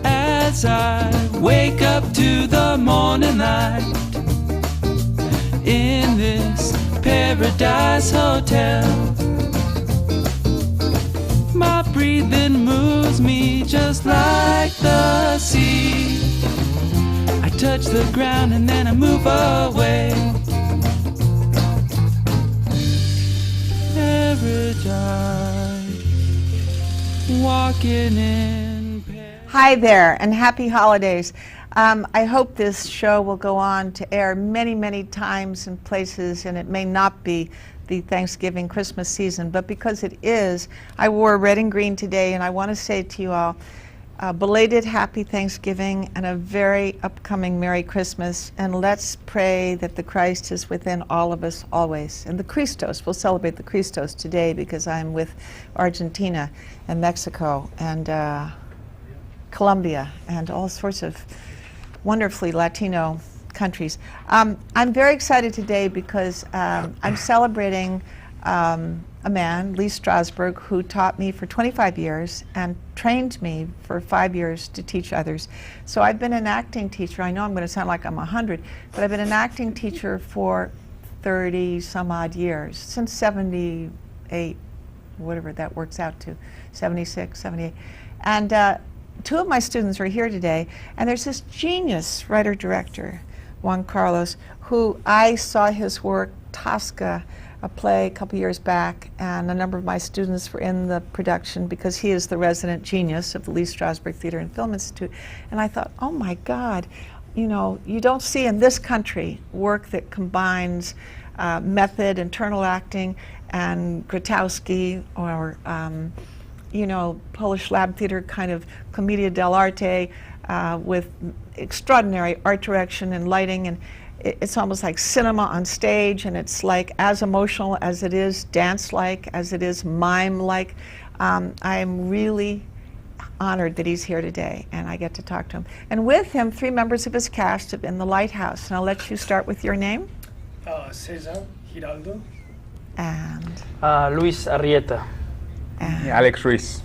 As I wake up to the morning light in this paradise hotel, my breathing moves me just like the sea. I touch the ground and then I move away. Paradise, walking in paradise. Hi there, and happy holidays. I hope this show will go on to air many, many times and places, and it may not be the Thanksgiving Christmas season, but because it is, I wore red and green today, and I want to say to you all, belated happy Thanksgiving and a very upcoming Merry Christmas, and let's pray that the Christ is within all of us always. And the Christos, we'll celebrate the Christos today because I'm with Argentina and Mexico and Colombia and all sorts of wonderfully Latino countries. I'm very excited today because I'm celebrating a man, Lee Strasberg, who taught me for 25 years and trained me for 5 years to teach others. So I've been an acting teacher. I know I'm going to sound like I'm 100, but I've been an acting teacher for 30 some odd years, since 78, whatever that works out to, 76, 78. And two of my students are here today, and there's this genius writer-director, Juan Carlos, who I saw his work, Tosca, a play a couple years back, and a number of my students were in the production because he is the resident genius of the Lee Strasberg Theater and Film Institute. And I thought, oh my God, you know, you don't see in this country work that combines method, internal acting, and Grotowski, or you know, Polish lab theater kind of commedia dell'arte with extraordinary art direction and lighting, and it's almost like cinema on stage, and it's like as emotional as it is dance-like, as it is mime-like. I'm really honored that he's here today, and I get to talk to him. And with him, 3 members of his cast in the Lighthouse. And I'll let you start with your name. Cesar Giraldo. And Luis Arrieta. Alex Ruiz.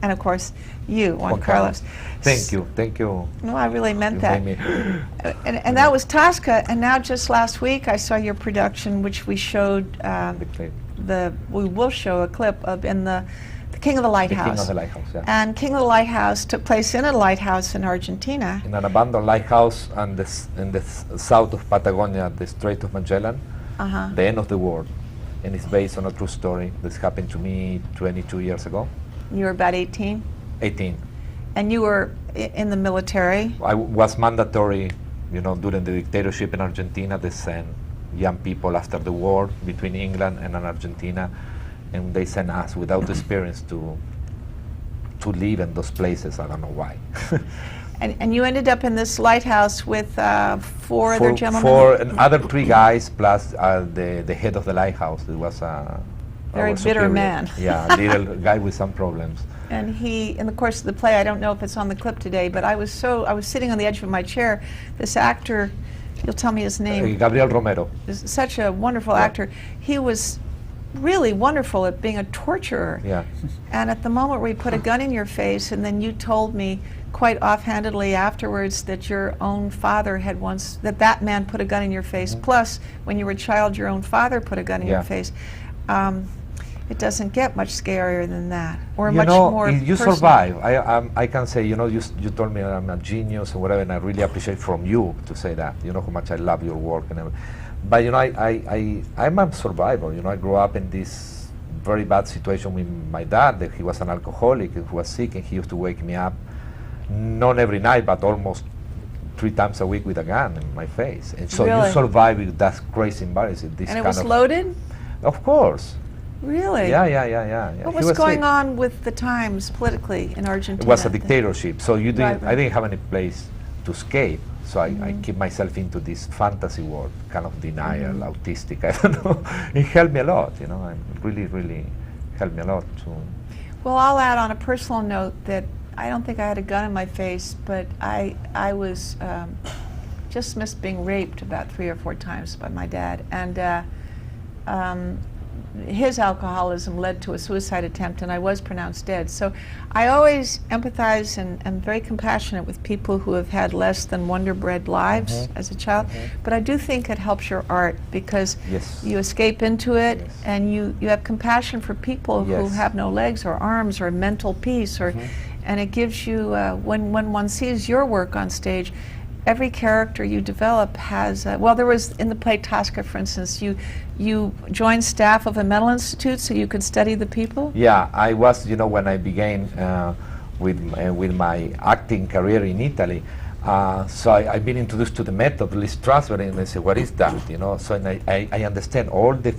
And of course, you, Juan Carlos. Thank you. No, I really meant that. You made me And that was Tosca, and now just last week I saw your production, which we showed, we will show a clip of in the King of the Lighthouse. The King of the Lighthouse, yeah. And King of the Lighthouse took place in a lighthouse in Argentina. In an abandoned lighthouse in the south of Patagonia, the Strait of Magellan, the end of the world. And it's based on a true story that's happened to me 22 years ago. You were about 18? 18. And you were in the military? I was mandatory, you know, during the dictatorship in Argentina. They sent young people after the war between England and Argentina, and they sent us without experience to live in those places. I don't know why. And you ended up in this lighthouse with 4 other gentlemen? 4 and other 3 guys plus the head of the lighthouse. It was a very bitter man. Yeah, little guy with some problems. And he, in the course of the play, I don't know if it's on the clip today, but I was sitting on the edge of my chair. This actor, you'll tell me his name. Gabriel Romero. Is such a wonderful actor. He was really wonderful at being a torturer. Yeah. And at the moment where he put a gun in your face, and then you told me quite offhandedly afterwards that your own father had once, that man put a gun in your face, plus when you were a child your own father put a gun in your face. It doesn't get much scarier than that, or much more if you personal. survive, I can say, you know, you told me I'm a genius or whatever, and I really appreciate from you to say that. You know how much I love your work and everything. But you know, I'm a survivor. You know, I grew up in this very bad situation with my dad. That he was an alcoholic, he was sick, and he used to wake me up, not every night, but almost 3 times a week with a gun in my face. And so Really? you survive with that crazy embarrassment. And it was loaded? Of course. Really? Yeah. What was going on with the times politically in Argentina? It was a dictatorship, so you didn't. Right. I didn't have any place to escape. So I keep myself into this fantasy world, kind of denial, autistic. I don't know. It helped me a lot. You know, it really helped me a lot too. Well, I'll add on a personal note that I don't think I had a gun in my face, but I was just missed being raped about 3 or 4 times by my dad, and his alcoholism led to a suicide attempt, and I was pronounced dead. So I always empathize and am very compassionate with people who have had less than wonder bread lives as a child. But I do think it helps your art because Yes. you escape into it, Yes. and you have compassion for people who Yes. have no legs or arms or mental peace, or and it gives you when one sees your work on stage. Every character you develop has, well, there was in the play Tosca, for instance, you joined staff of a mental institute so you could study the people? Yeah, I was, when I began with my acting career in Italy, so I've been introduced to the method, Lee Strasberg, and I said, what is that, So and I understand all the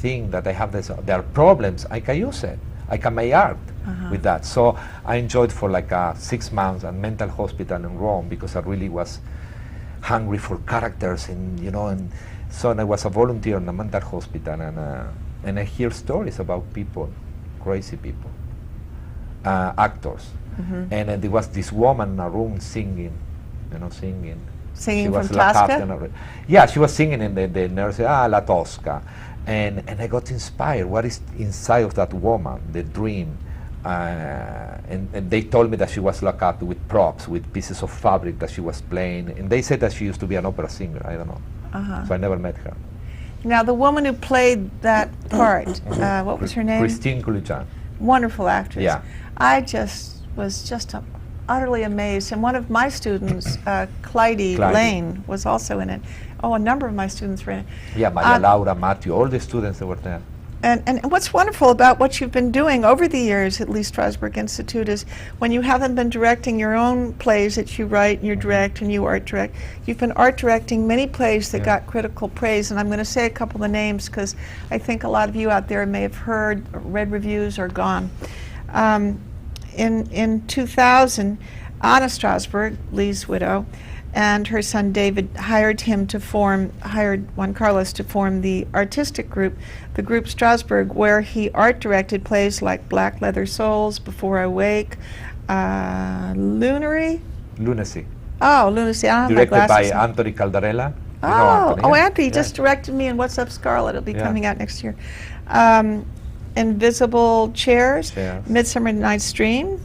thing that I have, there are problems, I can use it. I can make art with that. So I enjoyed for like 6 months at mental hospital in Rome because I really was hungry for characters, and and so I was a volunteer in a mental hospital, and I hear stories about people, crazy people, actors, and there was this woman in a room singing, singing. Singing She from was la Tosca? captain of it. Yeah, she was singing, and the nurse said, La Tosca. And I got inspired. What is inside of that woman, the dream? And they told me that she was locked up with props, with pieces of fabric that she was playing. And they said that she used to be an opera singer. I don't know. So I never met her. Now, the woman who played that part, what was her name? Christine Coulican. Wonderful actress. Yeah. I was utterly amazed. And one of my students, Clyde Lane, was also in it. Oh, a number of my students were in it. Yeah, Maria Laura, Matthew, all the students that were there. And what's wonderful about what you've been doing over the years at Lee Strasberg Institute is when you haven't been directing your own plays that you write and you direct and you art direct, you've been art directing many plays that got critical praise. And I'm going to say a couple of the names because I think a lot of you out there may have heard, or read reviews, or gone. In 2000, Anna Strasberg, Lee's widow, and her son David hired Juan Carlos to form the artistic group, the group Strasberg, where he art directed plays like Black Leather Souls, Before I Wake, Lunacy. Oh, Lunacy. I don't have Directed my by glasses. Anthony Caldarella. Anthony just directed me in What's Up, Scarlet. It'll be coming out next year. Invisible Chairs, Midsummer Night's Dream,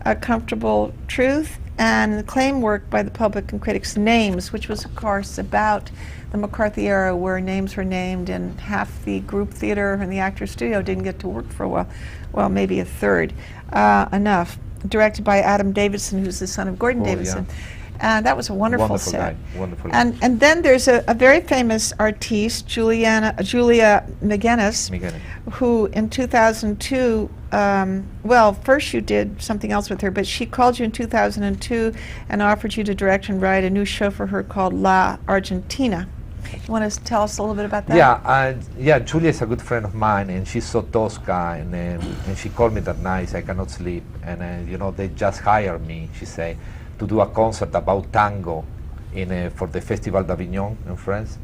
A Comfortable Truth, and the acclaimed work by the public and critics, Names, which was, of course, about the McCarthy era where names were named and half the group theater and the Actors Studio didn't get to work for a while. Well, maybe a third. Enough. Directed by Adam Davidson, who's the son of Gordon Davidson. And that was a wonderful set. Wonderful. And then there's a very famous artiste, Julia McGinnis, who in 2002, first you did something else with her, but she called you in 2002 and offered you to direct and write a new show for her called La Argentina. You want to tell us a little bit about that? Yeah, Julia is a good friend of mine, and she's so Tosca, and she called me that night, I cannot sleep, and they just hired me, she said, to do a concert about tango for the Festival d'Avignon in France.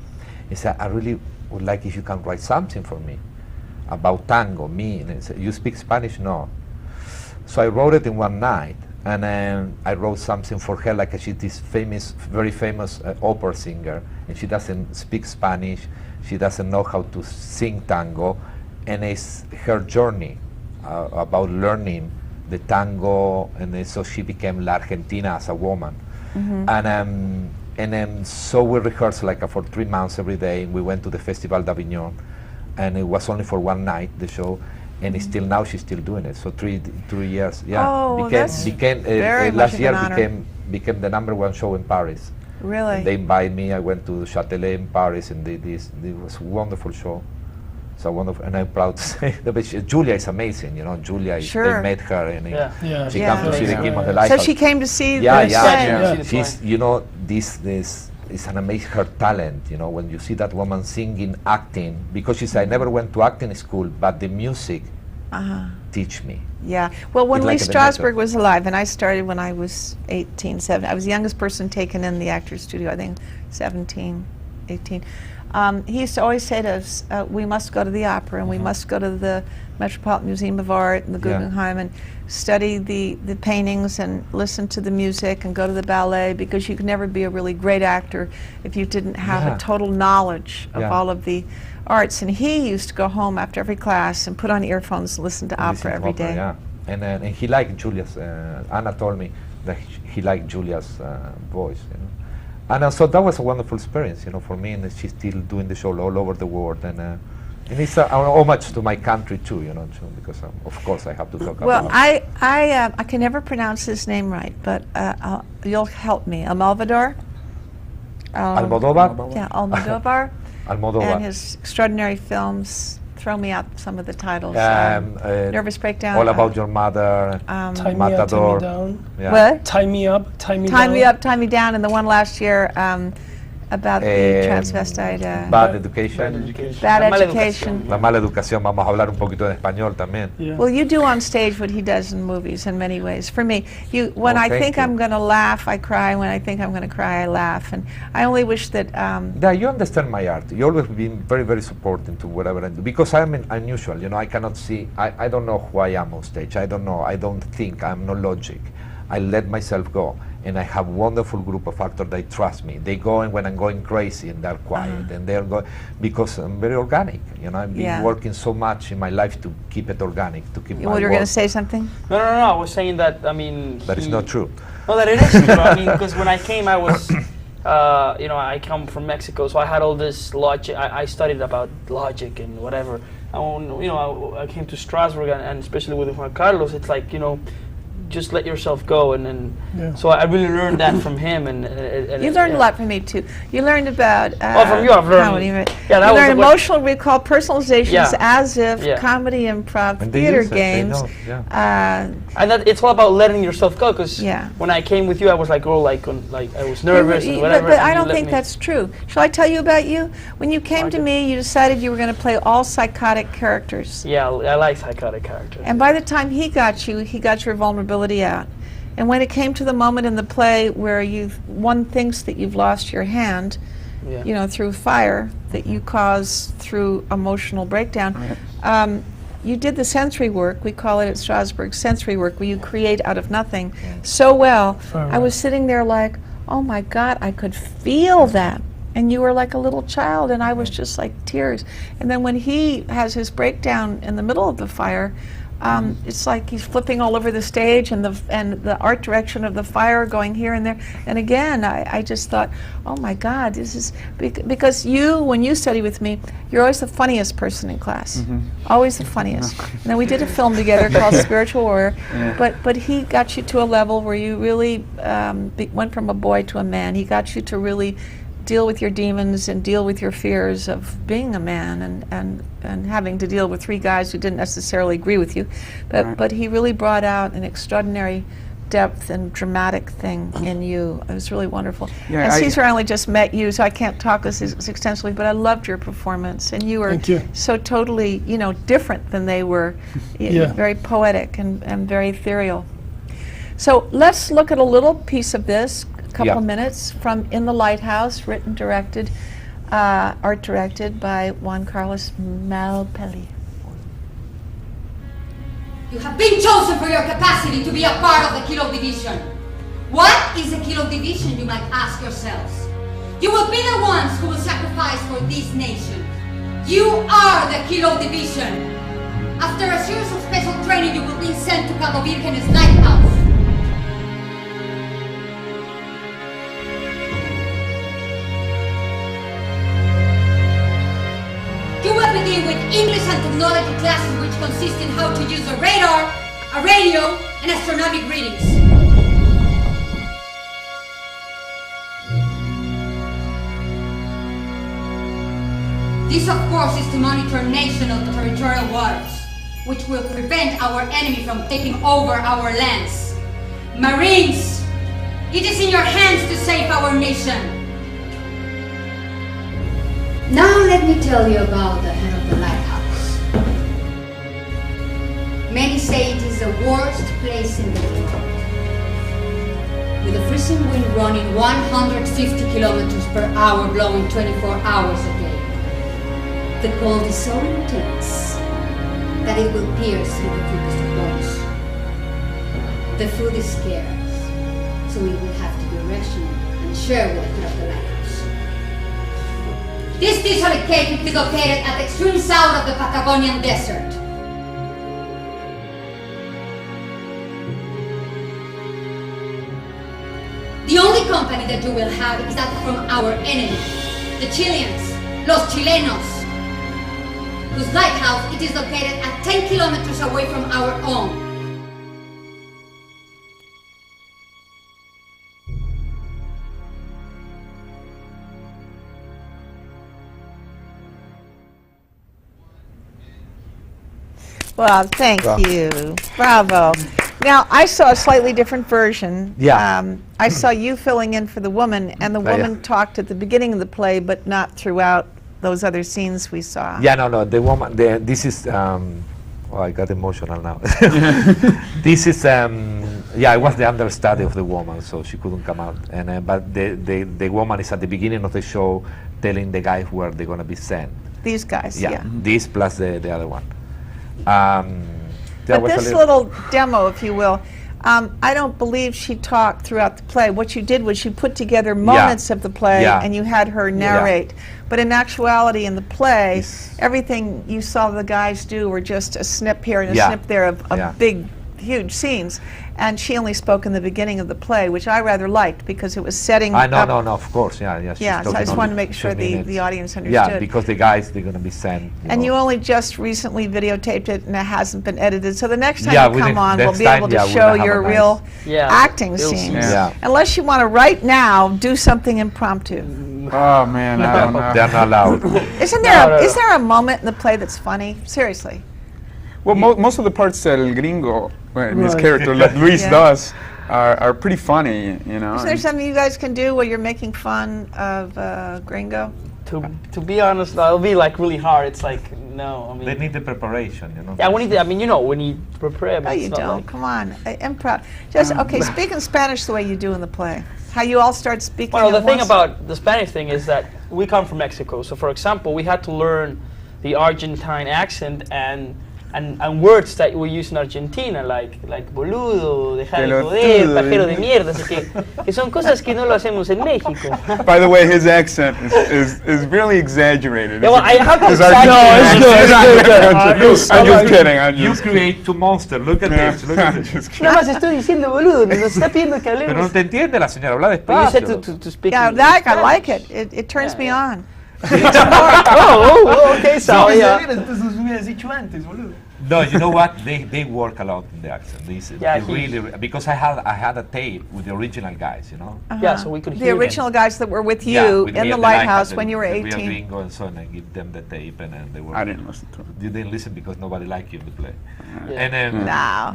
He said, I really would like if you can write something for me about tango, me. And I said, you speak Spanish? No. So I wrote it in one night, and I wrote something for her, like she's this very famous opera singer, and she doesn't speak Spanish, she doesn't know how to sing tango, and it's her journey about learning the tango, and so she became La Argentina as a woman. And then so we rehearsed like for 3 months every day, and we went to the Festival d'Avignon, and it was only for one night, the show, and it's still now she's still doing it. So 3 years, became last year became the #1 show in Paris. Really? And they invited me. I went to Châtelet in Paris, and it was a wonderful show. So wonderful, and I'm proud to say that. But Julia is amazing, Julia, I met her, and she came to see the game of the Lighthouse. So she came to see the play. She's, this is an amazing, her talent, when you see that woman singing, acting, because she said, I never went to acting school, but the music teach me. Yeah, well, when Lee like Strasberg was alive, and I started when I was 18, 17, I was the youngest person taken in the Actors Studio, I think 17, 18. He used to always say to us, we must go to the opera and we must go to the Metropolitan Museum of Art and the Guggenheim and study the paintings and listen to the music and go to the ballet, because you could never be a really great actor if you didn't have a total knowledge of all of the arts. And he used to go home after every class and put on earphones and listen to opera every day. Yeah, and he liked Julia's. Anna told me that he liked Julia's voice. You know? And so that was a wonderful experience, you know, for me. And she's still doing the show all over the world, and it's an homage to my country too, you know, too, because of course I have to talk Well, about. I can never pronounce his name right, but you'll help me. Almodovar. Almodovar. Yeah, Almodovar. Almodovar. And his extraordinary films. Throw me out some of the titles. Nervous Breakdown. All About Your Mother. Tie Me Up, Tie Me Matador. Down. Yeah. What? Tie Me Up, Tie Me Down. Tie Me Up, Tie Me Down, and the one last year about the transvestite. Bad Education. Bad La mala Education. La Mala Educación. Vamos a hablar un poquito en español también. Yeah. Well, you do on stage what he does in movies in many ways. For me, when I thank think you. I'm going to laugh, I cry. When I think I'm going to cry, I laugh. And I only wish that. Yeah, you understand my art. You always been very, very supportive to whatever I do, because I'm unusual. You know, I cannot see. I don't know who I am on stage. I don't know. I don't think. I'm no logic. I let myself go, and I have wonderful group of actors that trust me. They go in when I'm going crazy, and they're quiet, and they're going because I'm very organic. You know, I've been working so much in my life to keep it organic, to keep. Well, you're going to say something? No, I was saying that, I mean... That is not true. No, that it is true. I mean, because when I came, I was, you know, I come from Mexico, so I had all this logic. I studied about logic and whatever. And when, you know, I came to Strasbourg, and especially with Juan Carlos, it's like, you know, just let yourself go, and so I really learned that from him. And you learned a lot from me too. You learned about from you, I've learned comedy, right? Yeah, that you was learned emotional recall, personalizations, as if, comedy, improv, And theater they use it, games. they know, and that it's all about letting yourself go. Because when I came with you, I was like, oh, like I was nervous and whatever. But I don't think that's true. Shall I tell you about you? When you came to me, you decided you were going to play all psychotic characters. Yeah, I like psychotic characters. And by the time he got your vulnerability out. And when it came to the moment in the play where one thinks that you've lost your hand, you know, through fire that you caused through emotional breakdown, you did the sensory work. We call it at Strasbourg sensory work, where you create out of nothing so well. I was sitting there like, oh my God, I could feel that. And you were like a little child, and I was just like tears. And then when he has his breakdown in the middle of the fire, it's like he's flipping all over the stage, and the art direction of the fire going here and there. And again, I just thought, oh my God, this is because when you study with me, you're always the funniest person in class, always the funniest. And then we did a film together called Spiritual Warrior, but he got you to a level where you really went from a boy to a man. He got you to really deal with your demons and deal with your fears of being a man and having to deal with three guys who didn't necessarily agree with you. But he really brought out an extraordinary depth and dramatic thing in you. It was really wonderful. And Cesar, I only just met you, so I can't talk as extensively, but I loved your performance. And you were so totally, you know, different than they were. Very poetic and very ethereal. So let's look at a little piece of this. Couple of minutes from In the Lighthouse, written, directed, art directed by Juan Carlos Malpeli. You have been chosen for your capacity to be a part of the Kilo Division. What is the Kilo Division, you might ask yourselves? You will be the ones who will sacrifice for this nation. You are the Kilo Division. After a series of special training, you will be sent to Cabo Virgen's Lighthouse. You will begin with English and technology classes, which consist in how to use a radar, a radio, and astronomic readings. This, of course, is to monitor nation of the territorial waters, which will prevent our enemy from taking over our lands. Marines, it is in your hands to save our nation. Now let me tell you about the head of the lighthouse. Many say it is the worst place in the world. With a freezing wind running 150 kilometers per hour, blowing 24 hours a day. The cold is so intense that it will pierce through the thickest of bones. The food is scarce, so it will have to be rational and shared with the crew of the Lighthouse. This desolate cave is located at the extreme south of the Patagonian desert. The only company that you will have is that from our enemy, the Chileans, Los Chilenos, whose lighthouse it is located at 10 kilometers away from our own. Well, thank you. Bravo. Now, I saw a slightly different version. Yeah. I saw you filling in for the woman, and the Yeah. woman talked at the beginning of the play, but not throughout those other scenes we saw. Yeah, no, the woman, this is, oh, I got emotional now. This is, yeah, I was the understudy of the woman, so she couldn't come out. And but the woman is at the beginning of the show telling the guys where they're going to be sent. These guys, Yeah, yeah. this plus the other one. But this little demo, if you will, I don't believe she talked throughout the play. What you did was you put together moments of the play and you had her narrate. But in actuality, in the play, everything you saw the guys do were just a snip here and a snip there of big, huge scenes. And she only spoke in the beginning of the play, which I rather liked because it was setting up. No, of course, yeah. Yeah, so I just wanted to make sure the audience understood. Yeah, because the guys, they're going to be sent. And you only just recently videotaped it and it hasn't been edited. So the next time you come on, we'll be able to show your real acting scenes. Yeah. Unless you want to right now do something impromptu. Oh man, I don't know. They're not allowed. Is there a moment in the play that's funny? Seriously. Well, most of the parts that El Gringo, his character, that Luis does, are pretty funny, you know. Is there something you guys can do while you're making fun of Gringo? To be honest, it'll be like really hard. It's like no, I mean. They need the preparation, you know. Yeah, we need. I mean, you know, when you prepare. No, you don't. Come on, improv. Just okay. Speak in Spanish the way you do in the play. How you all start speaking. Well, the at thing once. about the Spanish thing is that we come from Mexico. So, for example, we had to learn the Argentine accent and words that we use in Argentina, like boludo, dejar de joder, pajero de mierda, así que son cosas que no lo hacemos en México. By the way, his accent is really exaggerated. Yeah, well, I have to I'm just kidding. You create two monsters. Look at this. Look at this. Nada más estoy diciendo boludo, nos está pidiendo que hablemos. Pero no te entiende la señora. Habla But you said despacio. to speak. Yeah, in that I Spanish. like it. It turns me on. Okay, so yeah. No, you know what? They work a lot in the accent. Yeah, they really, because I had a tape with the original guys, you know. Yeah, so we could The hear original them. guys that were with you with in me the at Lighthouse when you were the real 18. Gringo and so on, and give them the tape, and then they were. I didn't listen to it. You didn't listen because nobody liked you in the play. Yeah. And then No.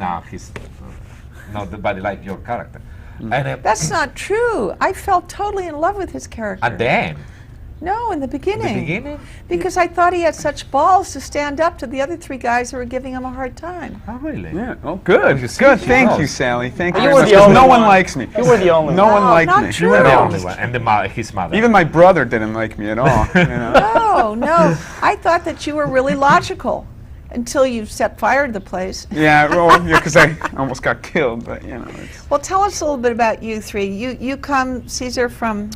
nobody liked your character. And That's not true. I felt totally in love with his character. at the end, No, in the beginning. in the beginning. Because I thought he had such balls to stand up to the other three guys who were giving him a hard time. Oh, really? Yeah. Oh, good. You see, Good. she Thank knows. you, Sally. Thank you You very were much. the 'cause only no one one. likes me. You were the only No one. one No, liked not me. true. You were the No. only one, and his mother. Even my brother didn't like me at all. You know? No. I thought that you were really logical until you set fire to the place. Yeah, well, because I almost got killed, but you know. Well, tell us a little bit about you three. You come, Caesar, from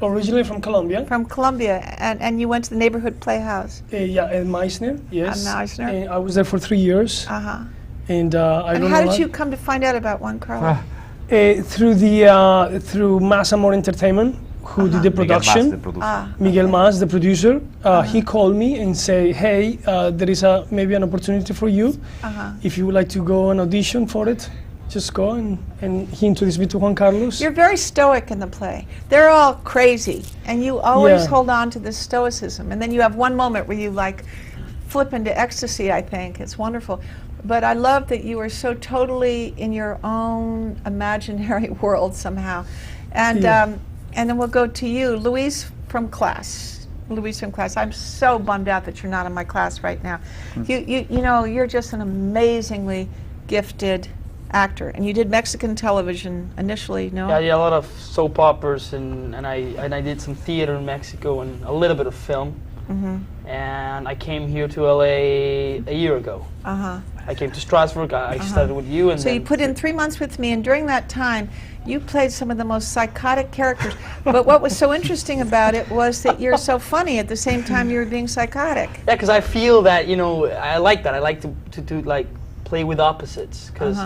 Originally from Colombia. Colombia, and you went to the neighborhood playhouse. Yeah, in Meisner, yes. Meisner. And I was there for 3 years. Uh-huh. And I And don't how know did you come to find out about Juan Carlos? through Mass Amor Entertainment, who did the production. Miguel Mas, the producer, he called me and said, "Hey, there is maybe an opportunity for you. If you would like to go and audition for it, just go." And he introduced me to Juan Carlos. You're very stoic in the play. They're all crazy, and you always Yeah. hold on to this stoicism. And then you have one moment where you like flip into ecstasy, I think. It's wonderful. But I love that you are so totally in your own imaginary world somehow. And and then we'll go to you, Luis from class. Luis from class. I'm so bummed out that you're not in my class right now. You know, you're just an amazingly gifted actor, and you did Mexican television initially, no? Yeah, a lot of soap operas, and I did some theater in Mexico and a little bit of film. And I came here to LA a year ago. I came to Strasbourg. I started with you, and so you put in 3 months with me, and during that time, you played some of the most psychotic characters. But what was so interesting about it was that you're so funny at the same time you were being psychotic. Yeah, because I feel that I like that. I like to do like play with opposites, because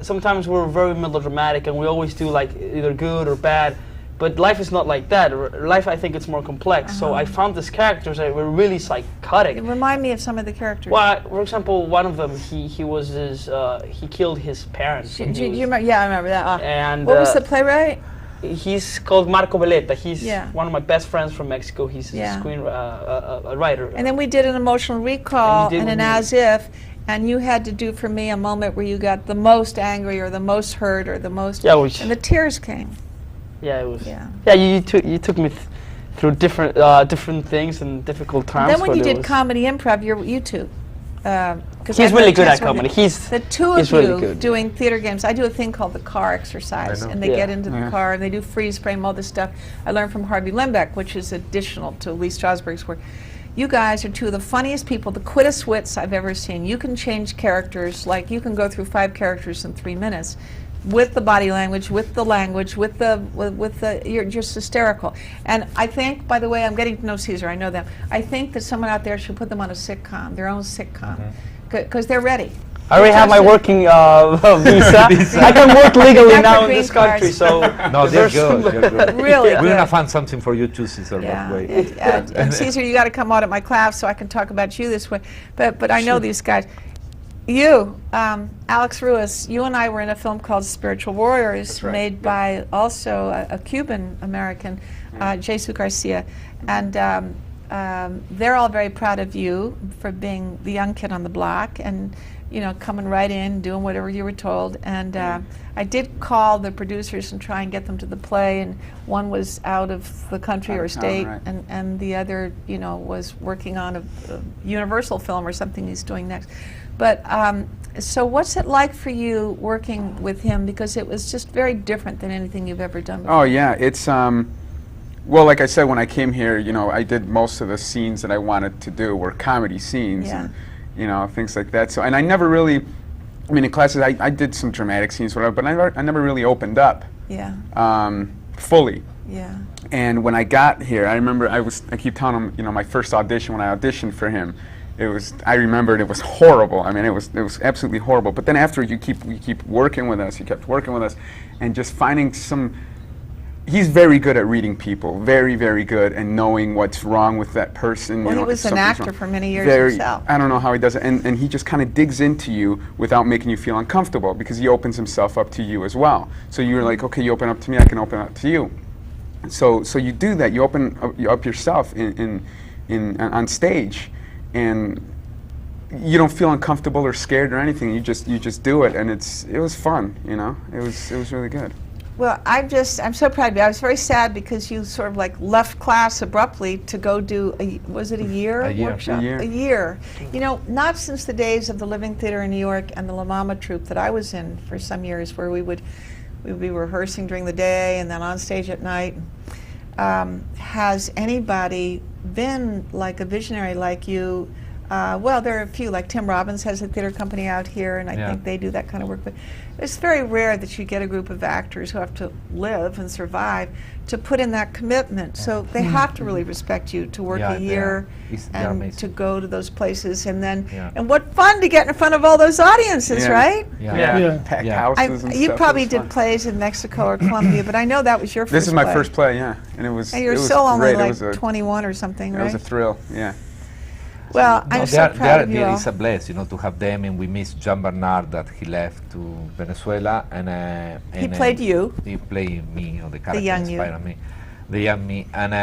sometimes we're very melodramatic and we always do like either good or bad. But life is not like that. Life, I think, it's more complex. So I found these characters that were really psychotic. Remind me of some of the characters. Well, for example, one of them, he killed his parents. Yeah, I remember that. And what was the playwright? He's called Marco Veleta. He's Yeah. one of my best friends from Mexico. He's a writer. And then we did an emotional recall did and an with me. as if, and you had to do for me a moment where you got the most angry or the most hurt or the most, and the tears came. Yeah, it was. Yeah. Yeah, you took me through different things and difficult times. Then when but you it did was- comedy improv, you two. He's really good at comedy. The two of he's you really good. doing theater games. I do a thing called the car exercise, I know. and they Yeah. get into the car and they do freeze frame, all this stuff. I learned from Harvey Limbeck, which is additional to Lee Strasberg's work. You guys are two of the funniest people, the quickest wits I've ever seen. You can change characters, like you can go through 5 characters in 3 minutes. With the body language, with the language, with the, you're just hysterical. And I think, by the way, I'm getting to know Caesar, I know them. I think that someone out there should put them on a sitcom, their own sitcom, because they're ready. I already have my working visa. I can work legally now in this country, so No, they're good. They're good. Really We're good. gonna find something for you too, Cesar. Yeah. By the way. And Caesar, you got to come out at my class so I can talk about you this way. But I know these guys. You, Alex Ruiz, you and I were in a film called Spiritual Warriors, That's right. made by also a Cuban-American, Jesus Garcia. And they're all very proud of you for being the young kid on the block and, coming right in, doing whatever you were told. And I did call the producers and try and get them to the play, and one was out of the country Out or of town, state, right. and the other, was working on a Universal film or something he's doing next. But so what's it like for you working with him? Because it was just very different than anything you've ever done before. Oh yeah, it's well, like I said, when I came here, I did most of the scenes that I wanted to do were comedy scenes, Yeah. and things like that. So, and I never really, in classes, I did some dramatic scenes, whatever, but I never really opened up Yeah, fully. yeah. And when I got here, I remember I keep telling him, my first audition when I auditioned for him, I remembered it was horrible. It was absolutely horrible. But then after you keep working with us, he kept working with us, and just finding he's very good at reading people, very, very good, and knowing what's wrong with that person. Well, he if was an something's actor wrong. for many years himself. I don't know how he does it, and he just kind of digs into you without making you feel uncomfortable, because he opens himself up to you as well. So you're like, okay, you open up to me, I can open up to you. So you do that. You open up yourself on stage, and you don't feel uncomfortable or scared or anything. You just do it, and it was fun. It was really good. Well, I'm so proud of you. I was very sad because you sort of like left class abruptly to go do was it a year A year. workshop? A year. Not since the days of the Living Theater in New York and the La Mama troupe that I was in for some years, where we would be rehearsing during the day and then on stage at night. Has anybody been like a visionary like you? Well, there are a few, like Tim Robbins has a theater company out here, and I Yeah. think they do that kind of work. But it's very rare that you get a group of actors who have to live and survive to put in that commitment. So they have to really respect you to work Yeah, a year they're and amazing. to go to those places, and then Yeah. and what fun to get in front of all those audiences, Yeah. right? Yeah. Packed Yeah. houses and You stuff. probably It was did fun. plays in Mexico or Colombia, but I know that was your first. This is my play. first play, yeah, and it was. And you're it was still only great. like it was 21 or something, It right? was a thrill, yeah. Well, I'm so proud of you all. It's a blessing, to have them, and we miss Jean Bernard that he left to Venezuela, and He played you. He played me, the character young you. inspired me, the young me, and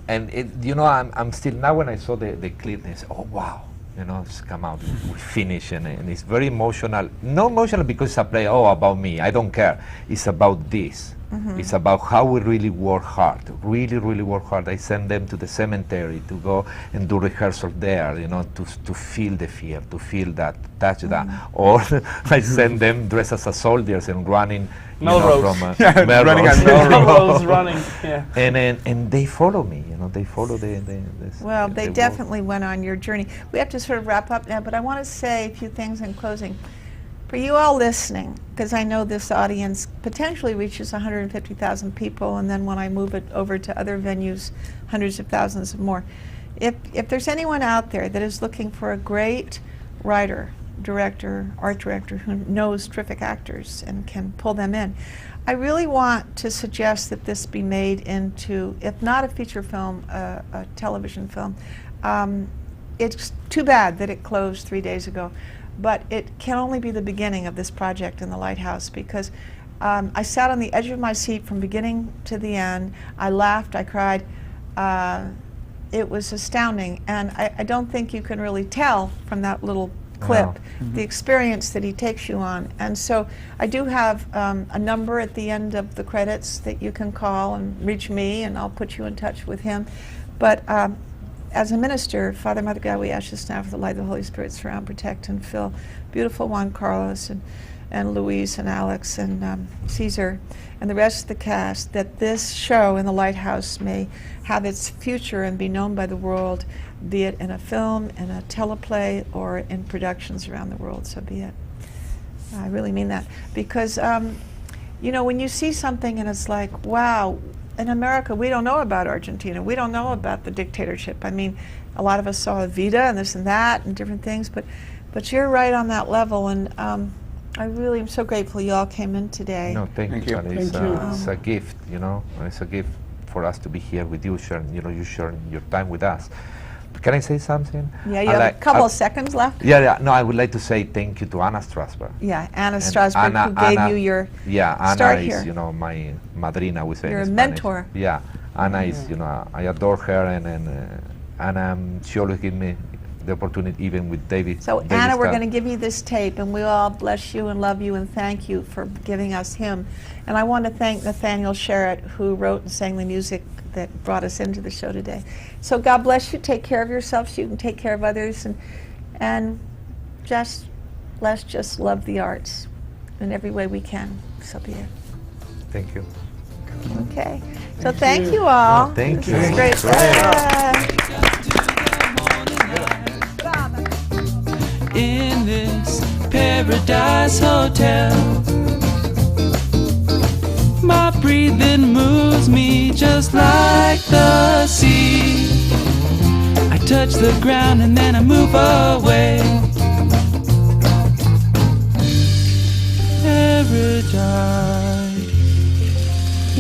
it, I'm still now when I saw the clip, I said, oh wow, it's come out, we finish, and it's very emotional. Not emotional because it's a play, about me, I don't care. It's about this, It's about how we really work hard, really work hard. I send them to the cemetery to go and do rehearsal there, you know, to feel the fear, to feel that, touch that. Or I send them dressed as soldiers and running, you know, from running on Melrose, running, yeah. And they follow me, you know, they follow the Well, they the definitely went on your journey. We have to sort of wrap up now, but I want to say a few things in closing. For you all listening, because I know this audience potentially reaches 150,000 people, and then when I move it over to other venues, hundreds of thousands of more. If there's anyone out there that is looking for a great writer, director, art director who knows terrific actors and can pull them in, I really want to suggest that this be made into, if not a feature film, a television film. It's too bad that it closed 3 days ago. But it can only be the beginning of this project in the Lighthouse, because I sat on the edge of my seat from beginning to the end. I laughed, I cried. It was astounding, and I don't think you can really tell from that little clip the experience that he takes you on. And so I do have a number at the end of the credits that you can call and reach me, and I'll put you in touch with him. But as a minister, Father, Mother, God, we ask this now for the light of the Holy Spirit, surround, protect, and fill beautiful Juan Carlos and Luis and Alex and Caesar and the rest of the cast, that this show in the Lighthouse may have its future and be known by the world, be it in a film, in a teleplay, or in productions around the world. So be it. I really mean that. Because, you know, when you see something and it's like, wow, in America, we don't know about Argentina. We don't know about the dictatorship. I mean, a lot of us saw Evita and this and that and different things, but you're right on that level, and I really am so grateful you all came in today. No, thank you. It's a gift, you know. It's a gift for us to be here with you, sharing, you know, you sharing your time with us. Can I say something? Yeah, you have a couple of seconds left. Yeah. No, I would like to say thank you to Anna Strasberg. Yeah, Anna Strasberg, who gave you your start here. Anna is, you know, my madrina, we say. You're in a Spanish. mentor. Yeah, Anna is, you know, I adore her, and she always gives me the opportunity, even with David. So Anna, we're going to give you this tape, and we all bless you and love you and thank you for giving us him. And I want to thank Nathaniel Sherritt, who wrote and sang the music that brought us into the show today. So God bless you. Take care of yourself so you can take care of others, and let's just love the arts in every way we can. So be it. Thank you. Okay. So thank you all. No, thank you. This is great. In this paradise hotel, my breathing moves me just like the sea. I touch the ground and then I move away. Paradise,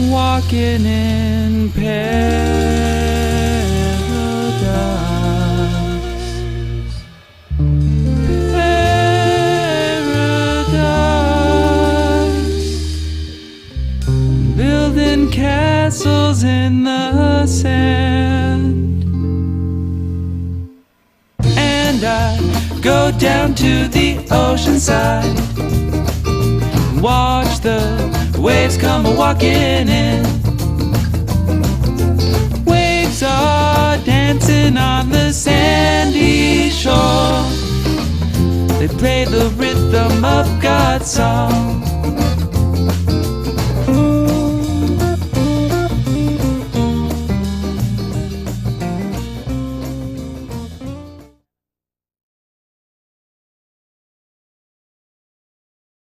walking in paradise. Building castles in the sand, and I go down to the ocean side, watch the waves come a-walking in. Waves are dancing on the sandy shore, they play the rhythm of God's song.